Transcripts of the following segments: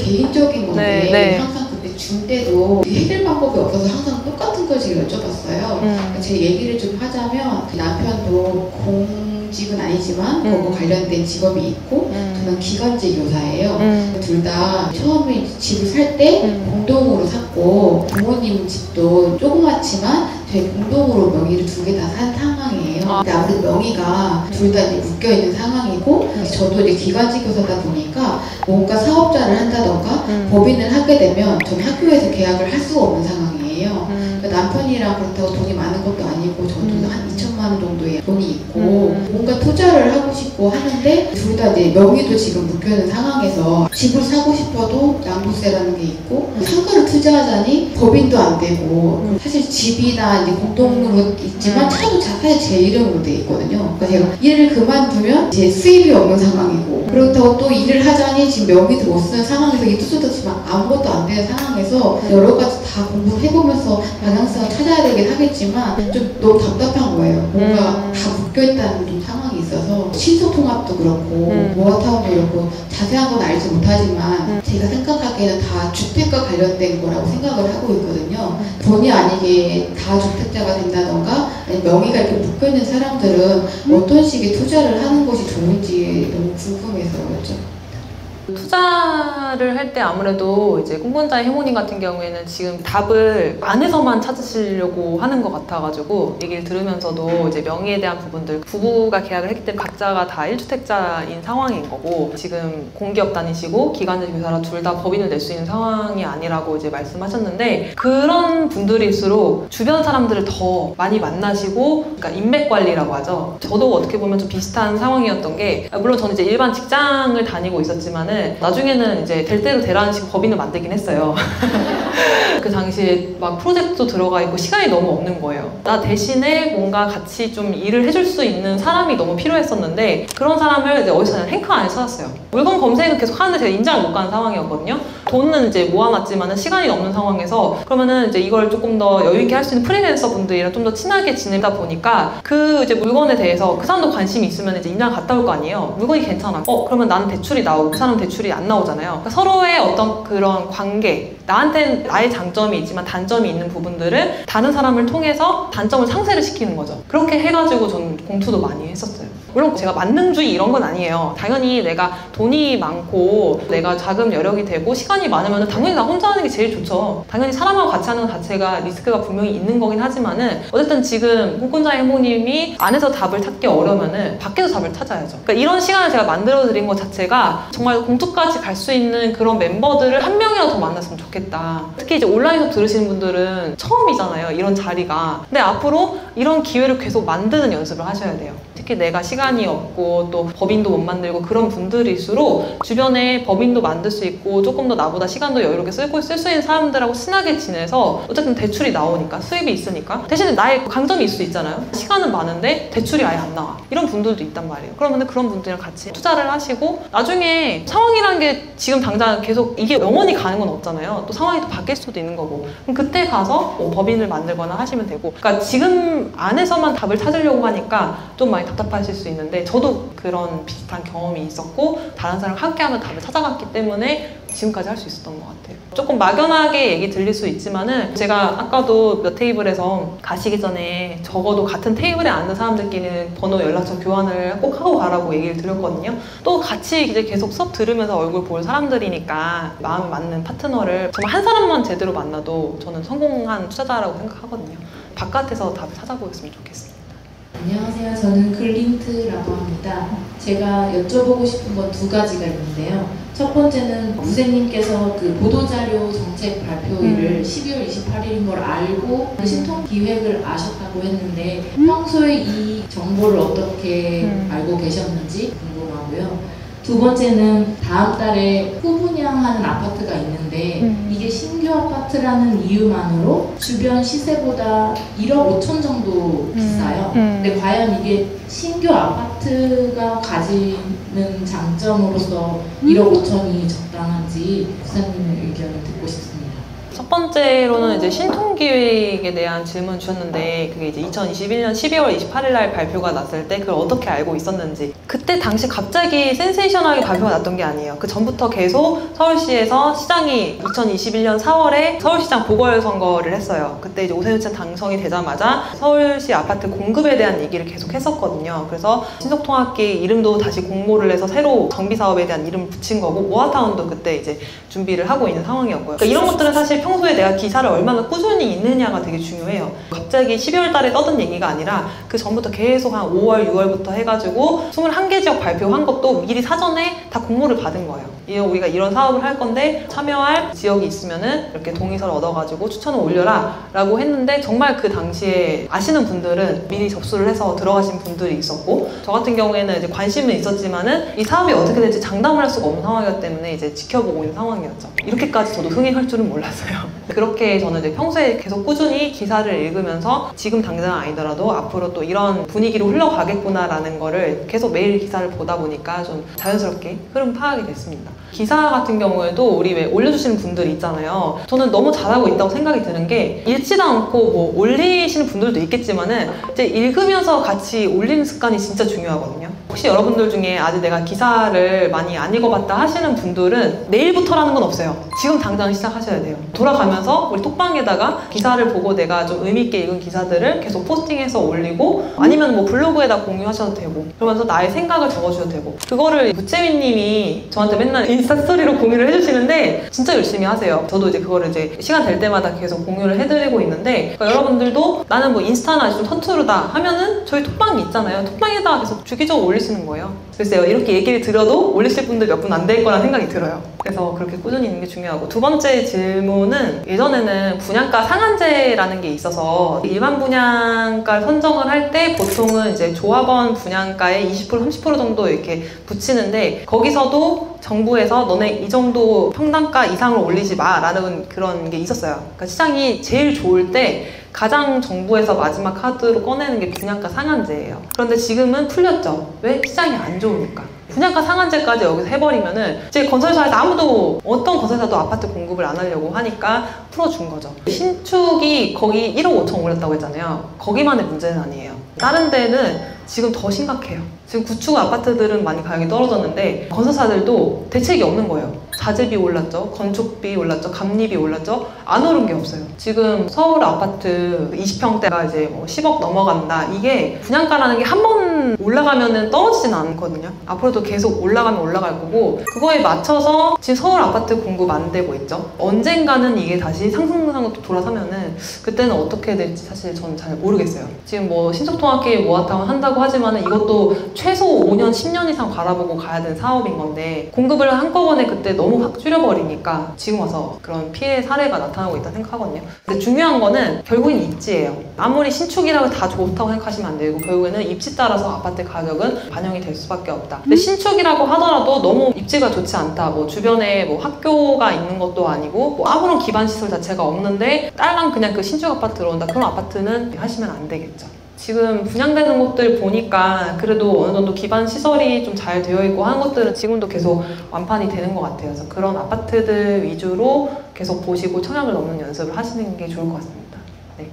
개인적인 건데 네. 항상 그때 준 때도 해결 방법이 없어서 항상 똑같은 걸 제가 여쭤봤어요. 제 얘기를 좀 하자면 남편도 공직은 아니지만 그거 관련된 직업이 있고 저는 기간제 교사예요. 둘 다 처음에 집을 살 때 공동으로 샀고 부모님 집도 조그맣지만 저희 공동으로 명의를 두 개 다 산 상황이에요. 근데 아무래도 명의가 둘 다 이제 묶여있는 상황이고 저도 이제 기관직 교사다 보니까 뭔가 사업자를 한다던가 법인을 하게 되면 저는 학교에서 계약을 할 수가 없는 상황이에요. 그러니까 남편이랑 그렇다고 돈이 많은 것도 아니고 저도 한 2천만 원 정도의 돈이 있고 뭔가 투자를 하고 싶고 하는데 둘 다 이제 명의도 지금 묶여있는 상황에서 집을 사고 싶어도 양도세라는 게 있고 상가를 투자하자니 법인도 안 되고 사실 집이나 이제 공동으로 있지만 차도 사실 제 이름으로 돼 있거든요. 그러니까 제가 일을 그만두면 이제 수입이 없는 상황이고 그렇다고 또 일을 하자니 지금 명의도 못 쓰는 상황에서 이 투자도지만 아무것도 안 되는 상황에서 여러 가지 다 공부를 해보면서 방향성을 찾아야 되긴 하겠지만 좀 너무 답답한 거예요. 뭔가 다 묶여있다는 좀 상황이 있어서 신속통합도 그렇고 모아타운도 그렇고 자세한 건 알지 못하지만 제가 생각하기에는 다 주택과 관련된 거라고 생각을 하고 있거든요. 본의 아니게 다 주택자가 된다던가 명의가 이렇게 묶여있는 사람들은 어떤 식의 투자를 하는 것이 좋은지 너무 궁금해서였죠. 투자를 할 때 아무래도 이제 꿈꾼자의 해모님 같은 경우에는 지금 답을 안에서만 찾으시려고 하는 것 같아가지고 얘기를 들으면서도 이제 명의에 대한 부분들 부부가 계약을 했기 때문에 각자가 다 1주택자인 상황인 거고 지금 공기업 다니시고 기간제 교사라 둘 다 법인을 낼 수 있는 상황이 아니라고 이제 말씀하셨는데 그런 분들일수록 주변 사람들을 더 많이 만나시고 그러니까 인맥 관리라고 하죠. 저도 어떻게 보면 좀 비슷한 상황이었던 게 물론 저는 이제 일반 직장을 다니고 있었지만은 나중에는 이제 될 대로 되라는 식으로 법인을 만들긴 했어요. 그 당시에 막 프로젝트도 들어가 있고 시간이 너무 없는 거예요. 나 대신에 뭔가 같이 좀 일을 해줄 수 있는 사람이 너무 필요했었는데 그런 사람을 이제 어디서 그냥 행카 안에 찾았어요. 물건 검색은 계속 하는데 제가 임장을 못 가는 상황이었거든요. 돈은 이제 모아놨지만은 시간이 없는 상황에서 그러면은 이제 이걸 조금 더 여유있게 할 수 있는 프리랜서 분들이랑 좀 더 친하게 지내다 보니까 그 이제 물건에 대해서 그 사람도 관심이 있으면 이제 임장 갔다 올 거 아니에요. 물건이 괜찮아. 그러면 나는 대출이 나오고 그 사람은 대출이 안 나오잖아요. 그러니까 서로의 어떤 그런 관계, 나한테는 나의 장점이 있지만 단점이 있는 부분들을 다른 사람을 통해서 단점을 상쇄를 시키는 거죠. 그렇게 해가지고 저는 공투도 많이 했었어요. 물론 제가 만능주의 이런 건 아니에요. 당연히 내가 돈이 많고 내가 자금 여력이 되고 시간이 많으면 당연히 나 혼자 하는 게 제일 좋죠. 당연히 사람하고 같이 하는 것 자체가 리스크가 분명히 있는 거긴 하지만은 어쨌든 지금 꿈꾼자의 해모님이 안에서 답을 찾기 어려우면은 밖에서 답을 찾아야죠. 그러니까 이런 시간을 제가 만들어 드린 것 자체가 정말 공투까지 갈 수 있는 그런 멤버들을 한 명이라도 더 만났으면 좋겠다. 특히 이제 온라인에서 들으시는 분들은 처음이잖아요. 이런 자리가. 근데 앞으로 이런 기회를 계속 만드는 연습을 하셔야 돼요. 특히 내가 시간이 없고 또 법인도 못 만들고 그런 분들일수록 주변에 법인도 만들 수 있고 조금 더 나보다 시간도 여유롭게 쓸 수 있는 사람들하고 친하게 지내서 어쨌든 대출이 나오니까 수입이 있으니까 대신에 나의 강점이 있을 수 있잖아요. 시간은 많은데 대출이 아예 안 나와. 이런 분들도 있단 말이에요. 그러면 그런 분들이랑 같이 투자를 하시고 나중에 상황이라는 게 지금 당장 계속 이게 영원히 가는 건 없잖아요. 또 상황이 또 바뀔 수도 있는 거고 그럼 그때 가서 뭐 법인을 만들거나 하시면 되고 그러니까 지금 안에서만 답을 찾으려고 하니까 좀 많이 답답하실 수 있는데 저도 그런 비슷한 경험이 있었고 다른 사람과 함께하면 답을 찾아갔기 때문에 지금까지 할 수 있었던 것 같아요. 조금 막연하게 얘기 들릴 수 있지만은 제가 아까도 몇 테이블에서 가시기 전에 적어도 같은 테이블에 앉는 사람들끼리는 번호 연락처 교환을 꼭 하고 가라고 얘기를 드렸거든요. 또 같이 이제 계속 수업 들으면서 얼굴 볼 사람들이니까 마음에 맞는 파트너를 정말 한 사람만 제대로 만나도 저는 성공한 투자자라고 생각하거든요. 바깥에서 답을 찾아보겠으면 좋겠습니다. 안녕하세요. 저는 글린트라고 합니다. 제가 여쭤보고 싶은 건 두 가지가 있는데요. 첫 번째는 무생님께서 그 보도자료 정책 발표일을 12월 28일인 걸 알고 신통 기획을 아셨다고 했는데 평소에 이 정보를 어떻게 알고 계셨는지 궁금하고요. 두 번째는 다음 달에 후분양하는 아파트가 있는데 이게 신규 아파트라는 이유만으로 주변 시세보다 1억 5천 정도 비싸요. 근데 과연 이게 신규 아파트가 가지는 장점으로서 1억 5천이 적당한지 부사님의 의견을 듣고 싶습니다. 첫 번째로는 이제 신통기획에 대한 질문 주셨는데, 그게 이제 2021년 12월 28일 날 발표가 났을 때 그걸 어떻게 알고 있었는지. 그때 당시 갑자기 센세이션하게 발표가 났던 게 아니에요. 그 전부터 계속 서울시에서 시장이 2021년 4월에 서울시장 보궐선거를 했어요. 그때 이제 오세훈 씨 당선이 되자마자 서울시 아파트 공급에 대한 얘기를 계속 했었거든요. 그래서 신속통합기 이름도 다시 공모를 해서 새로 정비사업에 대한 이름을 붙인 거고, 모아타운도 그때 이제 준비를 하고 있는 상황이었고요. 그러니까 이런 것들은 사실 평소에 내가 기사를 얼마나 꾸준히 읽느냐가 되게 중요해요. 갑자기 12월 달에 떠든 얘기가 아니라 그 전부터 계속 한 5월, 6월부터 해가지고 21개 지역 발표한 것도 미리 사전에 다 공모를 받은 거예요. 우리가 이런 사업을 할 건데 참여할 지역이 있으면은 이렇게 동의서를 얻어가지고 추천을 올려라 라고 했는데, 정말 그 당시에 아시는 분들은 미리 접수를 해서 들어가신 분들이 있었고, 저 같은 경우에는 이제 관심은 있었지만은 이 사업이 어떻게 될지 장담을 할 수가 없는 상황이었기 때문에 이제 지켜보고 있는 상황이었죠. 이렇게까지 저도 흥행할 줄은 몰랐어요. 그렇게 저는 이제 평소에 계속 꾸준히 기사를 읽으면서 지금 당장 아니더라도 앞으로 또 이런 분위기로 흘러가겠구나라는 거를 계속 매일 기사를 보다 보니까 좀 자연스럽게 흐름 파악이 됐습니다. 기사 같은 경우에도 우리 왜 올려주시는 분들이 있잖아요. 저는 너무 잘하고 있다고 생각이 드는 게, 읽지도 않고 뭐 올리시는 분들도 있겠지만은 이제 읽으면서 같이 올리는 습관이 진짜 중요하거든요. 혹시 여러분들 중에 아직 내가 기사를 많이 안 읽어봤다 하시는 분들은 내일부터라는 건 없어요. 지금 당장 시작하셔야 돼요. 돌아가면서 우리 톡방에다가 기사를 보고 내가 좀 의미있게 읽은 기사들을 계속 포스팅해서 올리고, 아니면 뭐 블로그에다 공유하셔도 되고, 그러면서 나의 생각을 적어주셔도 되고. 그거를 부채민님이 저한테 맨날 인스타 스토리로 공유를 해주시는데 진짜 열심히 하세요. 저도 이제 그거를 이제 시간 될 때마다 계속 공유를 해드리고 있는데, 그러니까 여러분들도 나는 뭐 인스타나 좀 서투르다 하면은 저희 톡방이 있잖아요. 톡방에다가 계속 주기적으로 올리시는 거예요. 글쎄요, 이렇게 얘기를 드려도 올리실 분들 몇 분 안 될 거란 생각이 들어요. 그래서 그렇게 꾸준히 있는 게 중요하고, 두 번째 질문은, 예전에는 분양가 상한제라는 게 있어서 일반 분양가를 선정을 할 때 보통은 이제 조합원 분양가에 20% 30% 정도 이렇게 붙이는데, 거기서도 정부에서 너네 이 정도 평당가 이상을 올리지 마 라는 그런 게 있었어요. 그러니까 시장이 제일 좋을 때 가장 정부에서 마지막 카드로 꺼내는 게 분양가 상한제예요. 그런데 지금은 풀렸죠. 왜? 시장이 안 좋으니까. 분양가 상한제까지 여기서 해버리면은 이제 건설사에서 아무도, 어떤 건설사도 아파트 공급을 안 하려고 하니까 풀어준 거죠. 신축이 거기 1억 5천 올렸다고 했잖아요. 거기만의 문제는 아니에요. 다른 데는 지금 더 심각해요. 지금 구축 아파트들은 많이 가격이 떨어졌는데 건설사들도 대책이 없는 거예요. 자재비 올랐죠, 건축비 올랐죠, 감리비 올랐죠. 안 오른 게 없어요. 지금 서울 아파트 20평대가 이제 뭐 10억 넘어간다. 이게 분양가라는 게 한 번 올라가면은 떨어지진 않거든요. 앞으로도 계속 올라가면 올라갈 거고, 그거에 맞춰서 지금 서울 아파트 공급 안 되고 있죠. 언젠가는 이게 다시 상승상으로 돌아서면은 그때는 어떻게 될지 사실 저는 잘 모르겠어요. 지금 뭐 신속통합기 모아타운 한다고 하지만은 이것도 최소 5년, 10년 이상 바라보고 가야 되는 사업인 건데, 공급을 한꺼번에 그때 너무 확 줄여버리니까 지금 와서 그런 피해 사례가 나타나고 있다고 생각하거든요. 근데 중요한 거는 결국엔 입지예요. 아무리 신축이라고 다 좋다고 생각하시면 안 되고, 결국에는 입지 따라서 아파트 가격은 반영이 될 수밖에 없다. 근데 신축이라고 하더라도 너무 입지가 좋지 않다, 뭐 주변에 뭐 학교가 있는 것도 아니고 뭐 아무런 기반 시설 자체가 없는데 딸랑 그냥 그 신축 아파트 들어온다, 그런 아파트는 하시면 안 되겠죠. 지금 분양되는 곳들 보니까 그래도 어느 정도 기반 시설이 좀 잘 되어 있고 하는 것들은 지금도 계속 완판이 되는 것 같아요. 그래서 그런 아파트들 위주로 계속 보시고 청약을 넣는 연습을 하시는 게 좋을 것 같습니다. 네.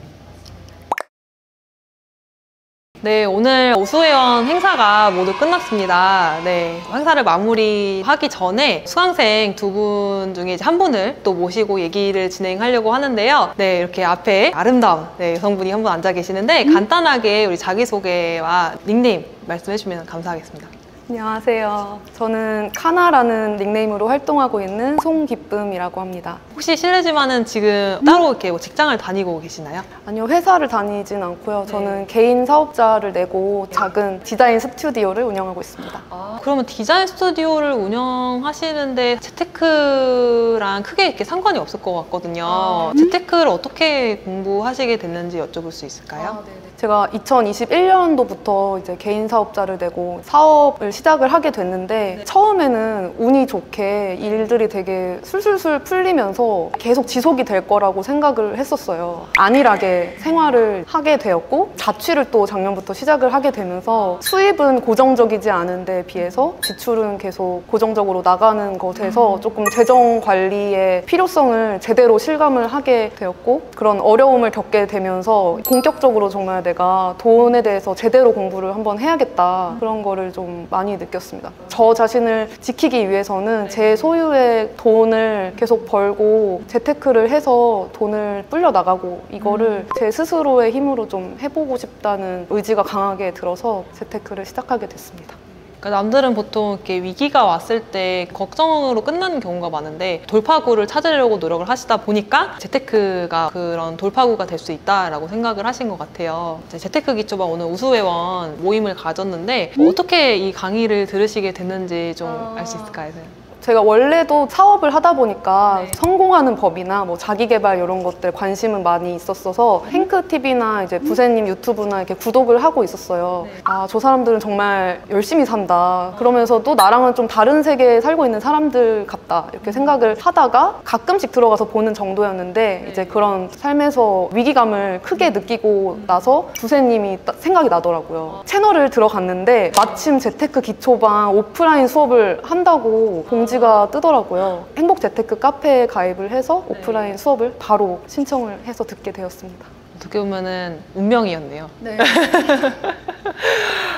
네, 오늘 오수회원 행사가 모두 끝났습니다. 네, 행사를 마무리하기 전에 수강생 두 분 중에 이제 한 분을 또 모시고 얘기를 진행하려고 하는데요. 네, 이렇게 앞에 아름다운 여성분이 한 분 앉아 계시는데, 간단하게 우리 자기소개와 닉네임 말씀해 주시면 감사하겠습니다. 안녕하세요. 저는 카나라는 닉네임으로 활동하고 있는 송기쁨이라고 합니다. 혹시 실례지만은 지금 따로 이렇게 직장을 다니고 계시나요? 아니요, 회사를 다니진 않고요. 저는 개인 사업자를 내고 작은 디자인 스튜디오를 운영하고 있습니다. 그러면 디자인 스튜디오를 운영하시는데 재테크랑 크게 이렇게 상관이 없을 것 같거든요. 재테크를 어떻게 공부하시게 됐는지 여쭤볼 수 있을까요? 제가 2021년도부터 이제 개인 사업자를 내고 사업을 시작을 하게 됐는데, 처음에는 운이 운이 좋게 일들이 되게 술술술 풀리면서 계속 지속이 될 거라고 생각을 했었어요. 안일하게 생활을 하게 되었고 자취를 또 작년부터 시작을 하게 되면서 수입은 고정적이지 않은데 비해서 지출은 계속 고정적으로 나가는 것에서 조금 재정 관리의 필요성을 제대로 실감을 하게 되었고 그런 어려움을 겪게 되면서 본격적으로 정말 내가 돈에 대해서 제대로 공부를 한번 해야겠다 그런 거를 좀 많이 느꼈습니다. 저 자신을 지키기 위해서는 제 소유의 돈을 계속 벌고 재테크를 해서 돈을 불려 나가고 이거를 제 스스로의 힘으로 좀 해보고 싶다는 의지가 강하게 들어서 재테크를 시작하게 됐습니다. 그러니까 남들은 보통 이렇게 위기가 왔을 때 걱정으로 끝나는 경우가 많은데 돌파구를 찾으려고 노력을 하시다 보니까 재테크가 그런 돌파구가 될 수 있다라고 생각을 하신 것 같아요. 재테크 기초반 오늘 우수회원 모임을 가졌는데 어떻게 이 강의를 들으시게 됐는지 좀 알 수 있을까요? 제가 원래도 사업을 하다 보니까 네. 성공하는 법이나 뭐 자기개발 이런 것들 관심은 많이 있었어서 행크TV나 이제 부세님 유튜브나 이렇게 구독을 하고 있었어요. 네. 아, 저 사람들은 정말 열심히 산다. 그러면서도 나랑은 좀 다른 세계에 살고 있는 사람들 같다. 이렇게 생각을 하다가 가끔씩 들어가서 보는 정도였는데 네. 이제 그런 삶에서 위기감을 크게 느끼고 나서 부세님이 생각이 나더라고요. 채널을 들어갔는데 마침 재테크 기초반 오프라인 수업을 한다고 공지가 뜨더라고요. 행복재테크 카페에 가입을 해서 오프라인 수업을 바로 신청을 해서 듣게 되었습니다. 어떻게 보면은 운명이었네요. 네.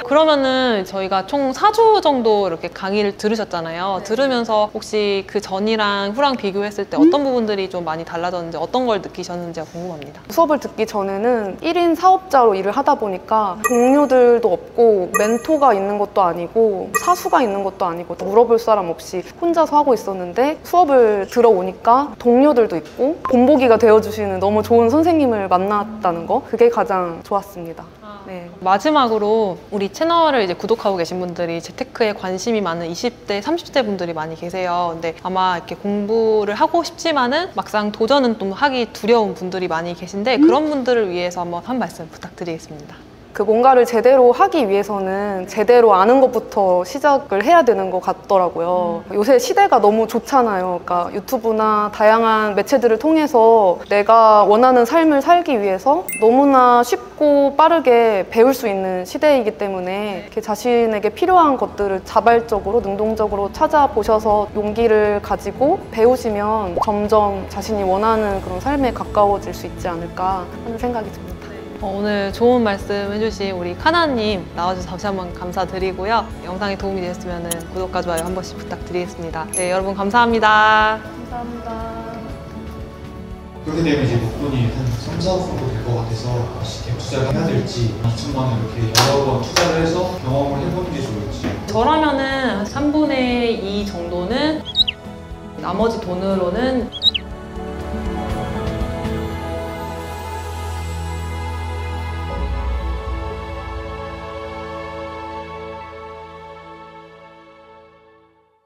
그러면은 저희가 총 4주 정도 이렇게 강의를 들으셨잖아요. 네. 들으면서 혹시 그 전이랑 후랑 비교했을 때 어떤 부분들이 좀 많이 달라졌는지 어떤 걸 느끼셨는지가 궁금합니다. 수업을 듣기 전에는 1인 사업자로 일을 하다 보니까 동료들도 없고 멘토가 있는 것도 아니고 사수가 있는 것도 아니고 물어볼 사람 없이 혼자서 하고 있었는데 수업을 들어오니까 동료들도 있고 본보기가 되어주시는 너무 좋은 선생님을 만났다는 거 그게 가장 좋았습니다. 네. 마지막으로 우리 채널을 이제 구독하고 계신 분들이 재테크에 관심이 많은 20대, 30대 분들이 많이 계세요. 근데 아마 이렇게 공부를 하고 싶지만은 막상 도전은 좀 하기 두려운 분들이 많이 계신데 그런 분들을 위해서 한번 한 말씀 부탁드리겠습니다. 그 뭔가를 제대로 하기 위해서는 제대로 아는 것부터 시작을 해야 되는 것 같더라고요. 요새 시대가 너무 좋잖아요. 그러니까 유튜브나 다양한 매체들을 통해서 내가 원하는 삶을 살기 위해서 너무나 쉽고 빠르게 배울 수 있는 시대이기 때문에 이렇게 자신에게 필요한 것들을 자발적으로 능동적으로 찾아보셔서 용기를 가지고 배우시면 점점 자신이 원하는 그런 삶에 가까워질 수 있지 않을까 하는 생각이 듭니다. 오늘 좋은 말씀 해주신 우리 카나님 나와주셔서 다시 한번 감사드리고요. 영상이 도움이 되셨으면 구독과 좋아요 한 번씩 부탁드리겠습니다. 네, 여러분 감사합니다. 감사합니다. 그렇게 되면 이제 목돈이 한 3, 4억 정도 될 것 같아서 어떻게 투자를 해야 될지 2천만 원 이렇게 여러 번 투자를 해서 경험을 해보는 게 좋을지 저라면은 한 3분의 2 정도는 나머지 돈으로는